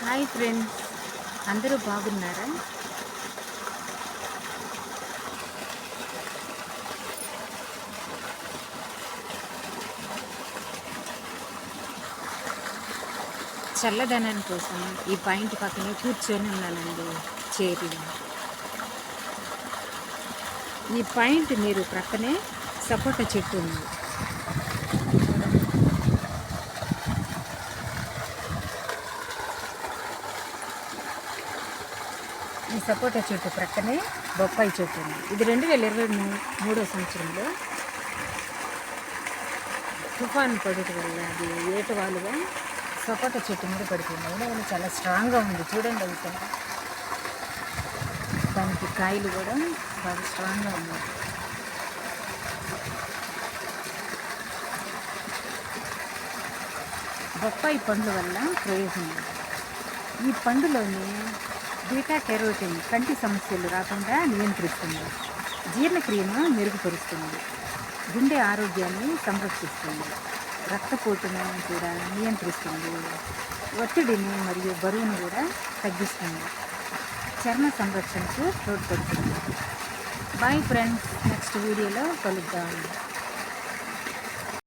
Hi friends, అందరూ బాగున్నారా? చల్లదనం కోసం ఈ పాయింట్ పక్కనే కూర్చొని ఉన్నానండి చైర్లో. ఈ పాయింట్ మీరు ప్రక్కనే సపోటా చెట్టు ఉంది. ఈ సపోటా చెట్టు ప్రక్కనే బొప్పాయి చెట్టు ఉంది. ఇది 2023 సంవత్సరంలో తుఫాన్ పడటం వల్ల అది ఏటవాలుగా సపోటా చెట్టు మీద పడుతుంది. అయినా కానీ చాలా స్ట్రాంగ్గా ఉంది. చూడండి అయితే దానికి కాయలు కూడా బాగా స్ట్రాంగ్గా ఉన్నాయి. బొప్పాయి పండ్ల వల్ల ప్రయోజనం. ఈ పండులోని బీటా కెరోటిన్ కంటి సమస్యలు రాకుండా నియంత్రిస్తుంది, జీర్ణక్రియను మెరుగుపరుస్తుంది, గుండె ఆరోగ్యాన్ని సంరక్షిస్తుంది, రక్తపోటును కూడా నియంత్రిస్తుంది, ఒత్తిడిని మరియు బరువును కూడా తగ్గిస్తుంది, చర్మ సంరక్షణకు తోడ్పడుతుంది. బాయ్ ఫ్రెండ్స్, నెక్స్ట్ వీడియోలో కలుద్దాం.